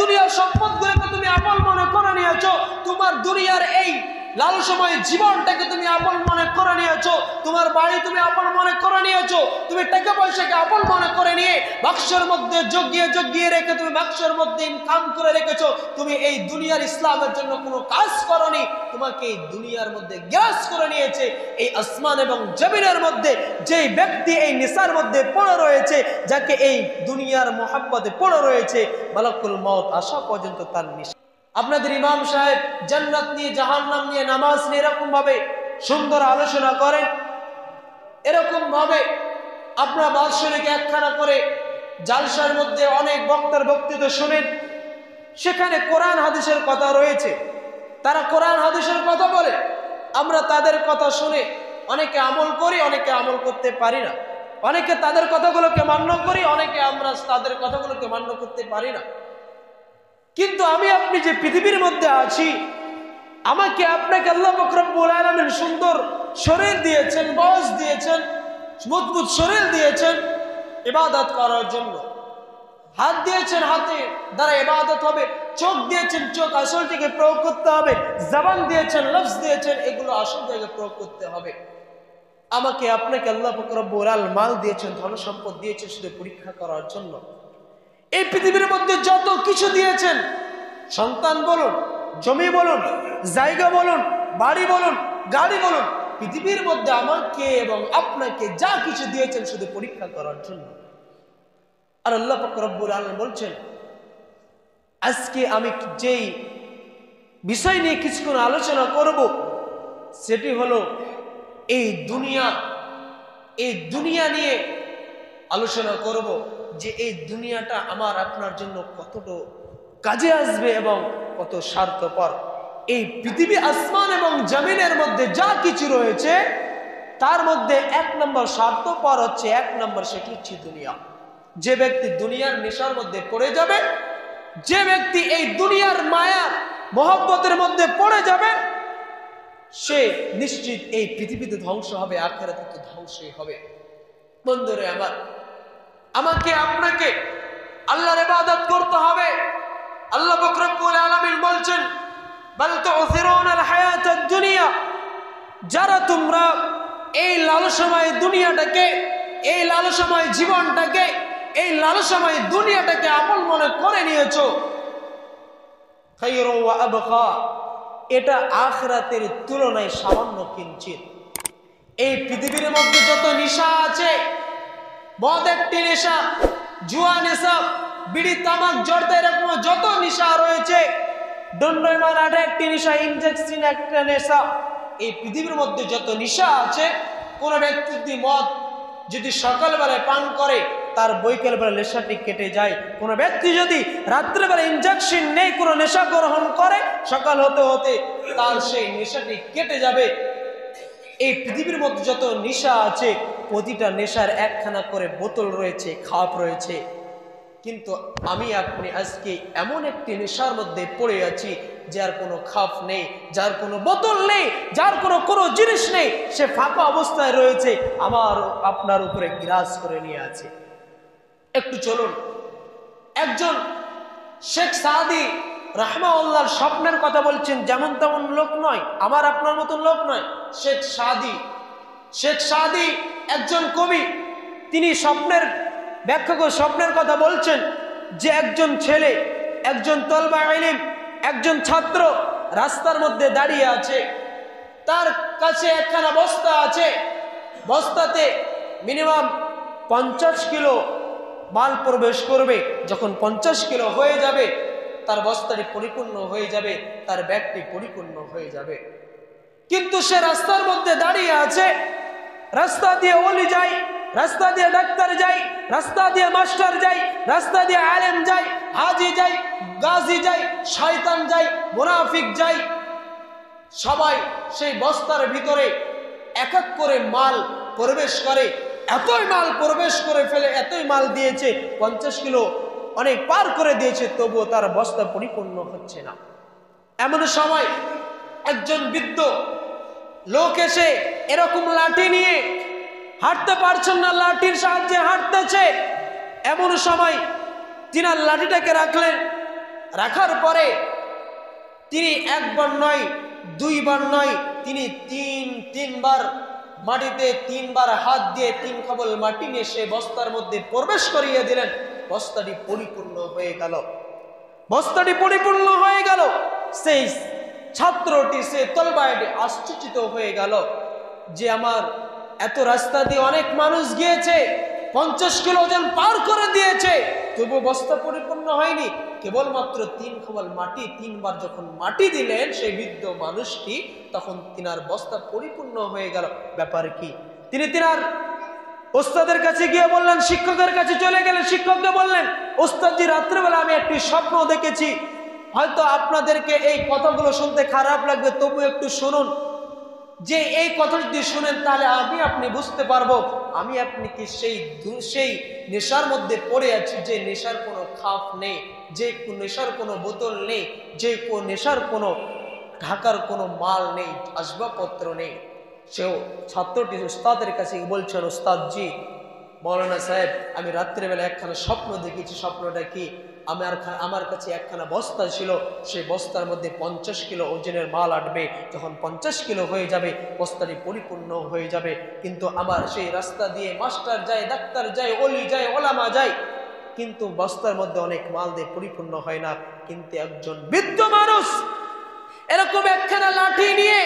দুনিয়ার সম্পদগুলোকে তুমি আপন মনে করে নিয়েছো, তোমার দুনিয়ার এই লালসময় জীবনটাকে তুমি আপন মনে করে নিয়েছো, তোমার বাড়ি তুমি আপন মনে করে নিয়েছো, তুমি টাকা পয়সাকে আপন মনে করে নিয়ে বাক্সের মধ্যে জগিয়ে রেখে তুমি বাক্সের মধ্যে ইনকাম করে রেখেছো। তুমি এই দুনিয়ার ইসলামের জন্য কোনো কাজ করনি, তোমাকে এই দুনিয়ার মধ্যে গ্রাস করে নিয়েছে। এই আসমান এবং জমিনের মধ্যে যেই ব্যক্তি এই নিসার মধ্যে পড়ে রয়েছে, যাকে এই দুনিয়ার মোহাব্বতে পড়ে রয়েছে, মালাকুল মউত আসা পর্যন্ত তার নিশা। আপনাদের ইমাম সাহেব জান্নাত নিয়ে জাহান্নাম নিয়ে নামাজ নিয়ে এরকম ভাবে সুন্দর আলোচনা করেন, এরকম ভাবে আপনার বাৎসরিক একখানা করে জালসার মধ্যে অনেক বক্তার বক্তৃতা শুনেন, সেখানে কোরআন হাদিসের কথা রয়েছে, তারা কোরআন হাদিসের কথা বলে, আমরা তাদের কথা শুনে অনেকে আমল করি, অনেকে আমল করতে পারি না, অনেকে তাদের কথাগুলোকে মান্য করি, অনেকে আমরা তাদের কথাগুলোকে মান্য করতে পারি না। কিন্তু আমি আপনি যে পৃথিবীর মধ্যে আছি, আমাকে আপনাকে আল্লাহ পাক রব্বুল আলামিন সুন্দর শরীর দিয়েছেন, বয়স দিয়েছেন, মজবুত শরীর দিয়েছেন ইবাদত করার জন্য, হাত দিয়েছেন, হাতে দ্বারা ইবাদত হবে, চোখ দিয়েছেন, চোখ আসল থেকে প্রয়োগ করতে হবে, জবান দিয়েছেন, লফজ দিয়েছেন, এগুলো আসল থেকে প্রয়োগ করতে হবে। আমাকে আপনাকে আল্লাহ পাক রব্বুল আলামিন মাল দিয়েছেন, ধন সম্পদ দিয়েছেন শুধু পরীক্ষা করার জন্য। এই পৃথিবীর মধ্যে যত কিছু দিয়েছেন, সন্তান বলুন, জমি বলুন, জায়গা বলুন, বাড়ি বলুন, গাড়ি বলুন, পৃথিবীর মধ্যে আমাকে এবং আপনাকে যা কিছু দিয়েছেন শুধু পরীক্ষা করার জন্য। আর আল্লাহ পাক রব্বুল আলামিন বলছেন, আজকে আমি যেই বিষয় নিয়ে কিছুক্ষণ আলোচনা করব, সেটি হলো এই দুনিয়া নিয়ে আলোচনা করব, যে এই দুনিয়াটা আমার আপনার জন্য কতটা কাজে আসবে এবং কত স্বার্থপর। এই পৃথিবী আসমান এবং জমিনের মধ্যে যা কিছু রয়েছে, তার মধ্যে এক নম্বর স্বার্থপর হচ্ছে, এক নম্বর সেটি হচ্ছে দুনিয়া। যে ব্যক্তি দুনিয়ার নেশার মধ্যে পড়ে যাবে, যে ব্যক্তি এই দুনিয়ার মায়া মহব্বতের মধ্যে পড়ে যাবে, সে নিশ্চিত এই পৃথিবীতে ধ্বংস হবে, আখিরাতে তো ধ্বংসই হবে। বন্ধুরে আমার, আমাকে আপনাকে আল্লাহর ইবাদত করতে হবে। আল্লাহ পাক রব্বুল আলামিন বলছেন, বাল তুসিরুনাল হায়াতাদ দুনিয়া, যারা তোমরা এই লালসাময় দুনিয়াটাকে, এই লালসাময় জীবনটাকে, এই লালসাময় দুনিয়াটাকে আপন মনে করে নিয়েছো, খায়রু ওয়া আবকা, এটা আখিরাতের তুলনায় সামান্য কিঞ্চিত। এই পৃথিবীর মধ্যে যত নেশা আছে, মদ একটি নেশা, জুয়া নেশা, বিড়ি তামাক জর্দা, এরকম যত নেশা রয়েছে, দণ্ডমান আটা একটি নেশা, ইনজেকশন একটা নেশা, এই পৃথিবীর মধ্যে যত নেশা আছে, কোন ব্যক্তি যদি মদ যদি সকালবেলায় পান করে, তার বৈকালবেলা নেশাটি কেটে যায়। কোন ব্যক্তি যদি রাত্রেবেলা ইনজেকশন নেই, কোন নেশা গ্রহণ করে, সকাল হতে হতে তার সেই নেশাটি কেটে যাবে। এই পৃথিবীর মধ্যে যত নেশা আছে, প্রতিটা নেশার একখানা করে বোতল রয়েছে, খাপ রয়েছে। কিন্তু আমি আপনি আজকে এমন একটি নেশার মধ্যে পড়ে আছি, যার কোনো খাপ নেই, যার কোনো বোতল নেই, যার কোনো জিনিস নেই, সে ফাঁকা অবস্থায় রয়েছে, আমার আপনার উপরে গ্রাস করে নিয়ে আছে। একটু চলুন, একজন শেখ সাদি রাহমাহুল্লাহর স্বপ্নের কথা বলছেন, যেমন তেমন লোক নয়, আমার আপনার মতন লোক নয়। শেখ সাদি একজন কবি, তিনি স্বপ্নের ব্যাখ্যা করে স্বপ্নের কথা বলছেন, যে একজন ছেলে, একজন তলবা ইলম, একজন ছাত্র রাস্তার মধ্যে দাঁড়িয়ে আছে, তার কাছে একখানা বস্তা আছে, বস্তাতে মিনিমাম 50 কিলো মাল প্রবেশ করবে। যখন 50 কিলো হয়ে যাবে, তার বস্তাটি পরিপূর্ণ হয়ে যাবে, তার ব্যাগটি পরিপূর্ণ হয়ে যাবে। কিন্তু সে রাস্তার মধ্যে দাঁড়িয়ে আছে, রাস্তা দিয়ে ওলি যায়, রাস্তা দিয়ে ডাক্তার যায়, রাস্তা দিয়ে মাস্টার যায়, রাস্তা দিয়ে আলেম যায়, হাজি যায়, গাজী যায়, শয়তান যায়, মুনাফিক যায়, সবাই সেই বস্তার ভিতরে এক এক করে মাল প্রবেশ করে। এতই মাল প্রবেশ করে ফেলে, এতই মাল দিয়েছে, 50 কিলো অনেক পার করে দিয়েছে, তবুও তার বস্তা পরিপূর্ণ হচ্ছে না। এমন সময় একজন বৃদ্ধ লোক এসে এরকম লাঠি নিয়ে, হাঁটতে পারছেন না, লাঠির সাহায্যে হাঁটতেছে। এমন সময় তিনার লাঠিটাকে রাখলেন, রাখার পরে তিনি একবার নয় দুইবার নয়, তিনি তিনবার মাটিতে তিনবার হাত দিয়ে তিন খবল মাটি নিয়ে সে বস্তার মধ্যে প্রবেশ করিয়ে দিলেন। বস্তাটি পরিপূর্ণ হয়ে গেল। বস্তাটি পরিপূর্ণ হয়ে গেল। সেই ছাত্রটি সে তলবায়টি আশ্চর্যিত হয়ে গেল যে আমার এত রাস্তা দিয়ে অনেক মানুষ গিয়েছে, 50 কিলো ওজন পার করে দিয়েছে, তবু বস্তা পরিপূর্ণ হয়নি। কেবলমাত্র 3 খবল মাটি, 3 বার যখন মাটি দিলেন সেই বৃদ্ধ মানুষটি, তখন তিনার বস্তা পরিপূর্ণ হয়ে গেল। ব্যাপার কি? তিনি তিনার ওস্তাদের কাছে গিয়ে বললেন, শিক্ষকের কাছে চলে গেলেন। শিক্ষককে বললেন, ওস্তাদজি রাত্রেবেলা আমি একটি স্বপ্ন দেখেছি, হয়তো আপনাদেরকে এই কথাগুলো শুনতে খারাপ লাগবে, তবু একটু শুনুন। যে এই কথা যদি শুনেন তাহলে আপনি বুঝতে পারবো আমি আপনি কি সেই নেশার মধ্যে পড়ে আছি, যে নেশার কোনো খাপ নেই, যে নেশার কোনো বোতল নেই, যে নেশার কোনো ঢাকার কোনো মাল নেই, আসবাবপত্র নেই। সেও ছাত্রটি উস্তাদের কাছে বলছেন, উস্তাদজি, মৌলানা সাহেব, আমি রাত্রেবেলা একখানা স্বপ্ন দেখেছি। স্বপ্নটা কি? আমার কাছে একখানা বস্তা ছিল, সেই বস্তার মধ্যে 50 কিলো ওজনের মাল আটবে। যখন 50 কিলো হয়ে যাবে বস্তাটি পরিপূর্ণ হয়ে যাবে। কিন্তু আমার সেই রাস্তা দিয়ে মাস্টার যায়, ডাক্তার যায়, অলি যায়, ওলামা যায়, কিন্তু বস্তার মধ্যে অনেক মাল দিয়ে পরিপূর্ণ হয় না। কিন্তু একজন বৃদ্ধ মানুষ এরকম একখানা লাঠি নিয়ে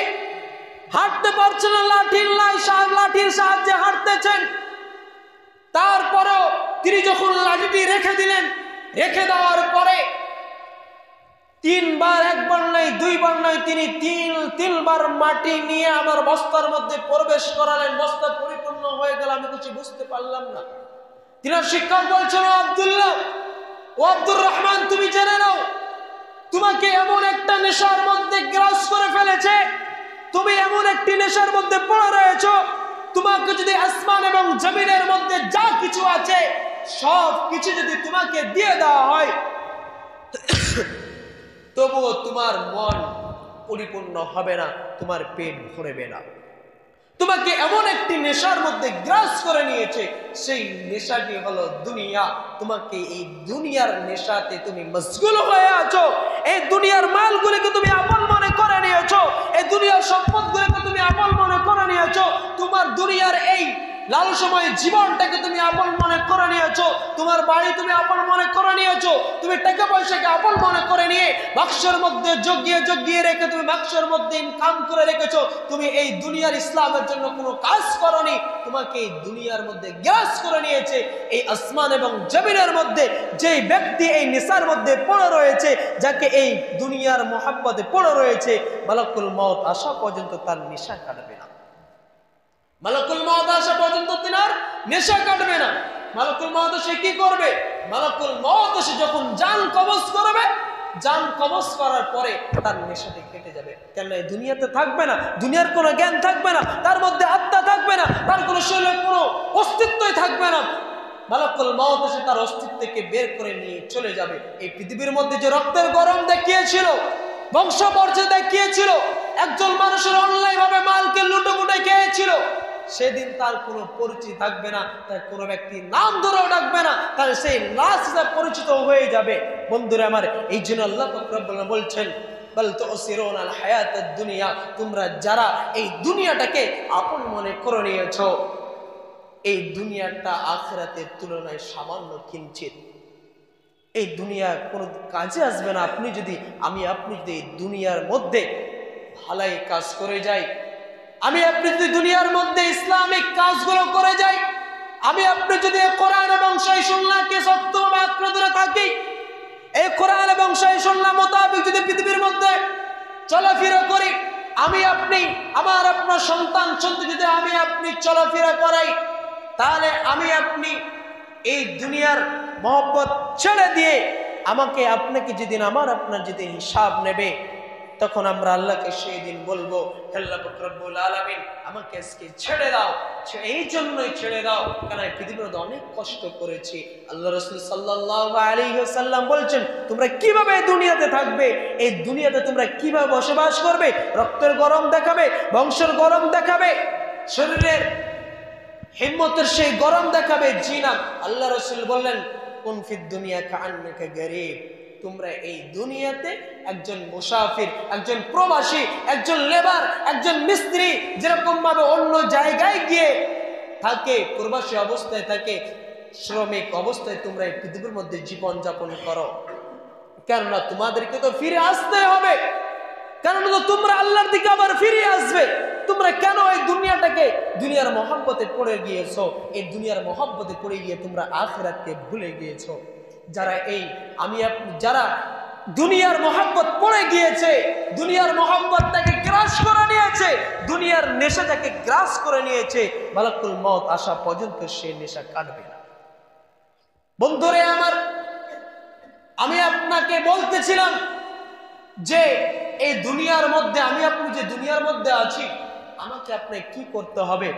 হাঁটতে পারছে না, লাঠির সাহায্যে হাঁটতেছেন। তারপরেও তিনি যখন লাঠিটি রেখে দিলেন, রেখে দেওয়ার পরে 3 বার, একবার নয় দুইবার নয়, তিনি তিনবার মাটি নিয়ে আমার বস্তার মধ্যে প্রবেশ করালেন। বস্তা পরিপূর্ণ হয়ে গেল। আমি কিছু বুঝতে পারলাম না। তিনার শিক্ষক বলছেন, আব্দুল্লাহ ও আব্দুর রহমান, তুমি জেনে নাও, তোমাকে এমন একটা নেশার মধ্যে গ্রাস করে ফেলেছে, তুমি এমন একটি নেশার মধ্যে পড়ে রয়েছো, তোমাকে যদি আসমান এবং জমিনের মধ্যে যা কিছু আছে সব কিছু যদি তোমাকে দিয়ে দেওয়া হয়, তবুও তোমার মন পরিপূর্ণ হবে না, তোমার পেট ভরবে না। তোমাকে এমন একটি নেশার মধ্যে গ্রাস করে নিয়েছে, সেই নেশাটি হলো দুনিয়া। তোমাকে এই দুনিয়ার নেশাতে তুমি মশগুল হয়ে আছো। এই দুনিয়ার মালগুলোকে তুমি আপন মনে করে নিয়েছো, এই দুনিয়ার সম্পদগুলোকে তুমি আপন মনে করে নিয়েছো। তোমার দুনিয়ার এই লালসময় জীবনটাকে তুমি আপন মনে করে নিয়েছো, তোমার বাড়ি তুমি আপন মনে করে নিয়েছো, তুমি টাকা পয়সাকে আপন মনে করে নিয়ে বাক্সের মধ্যে জগিয়ে রেখে তুমি বাক্সের মধ্যে ইনকাম করে রেখেছো। তুমি এই দুনিয়ার ইসলামের জন্য কোনো কাজ করনি, তোমাকে এই দুনিয়ার মধ্যে গ্রাস করে নিয়েছে। এই আসমান এবং জমিনের মধ্যে যে ব্যক্তি এই নেশার মধ্যে পড়ে রয়েছে, যাকে এই দুনিয়ার মোহাব্বতে পড়ে রয়েছে, মালাকুল মউত আসা পর্যন্ত তার নেশা কাটবে না। মালাকুল মউত আসা পর্যন্ত তিনার নেশা কাটবে না। মালাকুল মউত সে কি করবে? মালাকুল মউত সে যখন জান কবজ করবে, জান কবজ করার পরে তার নেশাটি কেটে যাবে। কেন? এই দুনিয়াতে থাকবে না, দুনিয়ার কোনো জ্ঞান থাকবে না, তার মধ্যে আত্মা থাকবে না, তার কোনো শরীরের কোনো অস্তিত্বই থাকবে না। মালাকুল মউত এসে তার অস্তিত্বকে বের করে নিয়ে চলে যাবে। এই পৃথিবীর মধ্যে যে রক্তের গরম দেখিয়েছিল, বংশ পর্যায়ে দেখিয়েছিল, একজন মানুষের অন্যায় ভাবে মালকে লুটোপুটে খেয়েছিল, সেদিন তার কোনো পরিচয় থাকবে না, তার কোনো ব্যক্তি নাম ধরেও ডাকবে না, তার সেই লাশ পরিচিত হয়ে যাবে। বন্ধুরা আমার, এই জন্য আল্লাহ পাক রব্বুল আলামিন বলছেন, বাল তুসিরুনা আল হায়াতাদ দুনিয়া, তোমরা যারা এই দুনিয়াটাকে আপন মনে করে নিয়েছো, এই দুনিয়াটা আখিরাতের তুলনায় সামান্য কিঞ্চিত। এই দুনিয়া কোনো কাজে আসবে না আপনি যদি এই দুনিয়ার মধ্যে ভালাই কাজ করে যাই, আপনি যদি দুনিয়ার মধ্যে ইসলামিক কাজগুলো করে যাই, আপনি যদি কোরআন এবং সেই সুন্নাহকে সত্যভাবে আঁকড়ে ধরে থাকি, এই কোরআন এবং সেই সুন্নাহ মোতাবেক যদি পৃথিবীর মধ্যে চলাফেরা করি, আপনি আপনার সন্তান সন্ততি যদি আপনি চলাফেরা করাই, তাহলে আপনি এই দুনিয়ার মহব্বত ছেড়ে দিয়ে আপনাকে যেদিন আপনার যদি হিসাব নেবে, তখন আমরা আল্লাহকে সেই দিন বলবো, আল্লাহ পাক রব্বুল আলামিন আমাকে আজকে ছেড়ে দাও। এই জন্যই ছেড়ে দাও কারণ এই পৃথিবীর মধ্যে অনেক কষ্ট করেছি। আল্লাহ রাসূল সাল্লাল্লাহু আলাইহি ওয়াসাল্লাম বলছেন, তোমরা কিভাবে দুনিয়াতে থাকবে, এই দুনিয়াতে তোমরা কিভাবে বসবাস করবে? রক্তের গরম দেখাবে, বংশের গরম দেখাবে, শরীরের হিম্মতের সেই গরম দেখাবে? জি না। আল্লাহ রাসূল বললেন, কুন ফিদ দুনিয়া কাআন্নাকা গরীব, তোমরা এই দুনিয়াতে একজন মুসাফির, একজন প্রবাসী, একজন লেবার, একজন মিস্ত্রি যেরকম ভাবে অন্য জায়গায় গিয়ে থাকে, প্রবাসী অবস্থায় থাকে, শ্রমিক অবস্থায় তোমরা এই পৃথিবীর মধ্যে জীবন যাপন করো। কেননা তোমাদেরকে তো ফিরে আসতে হবে, কেননা তো তোমরা আল্লাহর দিকে আবার ফিরে আসবে। তোমরা কেন এই দুনিয়াটাকে, দুনিয়ার মহব্বতে পড়ে গিয়েছো? এই দুনিয়ার মহব্বতে পড়ে গিয়ে তোমরা আখিরাতকে ভুলে গিয়েছো। যারা দুনিয়ার মহব্বত পড়ে গিয়েছে, দুনিয়ার মহব্বতটাকে গ্রাস করে নিয়েছে, দুনিয়ার নেশাটাকে গ্রাস করে নিয়েছে, মালাকুল মউত আসা পর্যন্ত সে নেশা কাটবে না। বন্ধুরে আমার, আমি আপনাকে বলতেছিলাম যে এই দুনিয়ার মধ্যে, আমি আপনি যে দুনিয়ার মধ্যে আছি, আমাকে আপনি কি করতে হবে?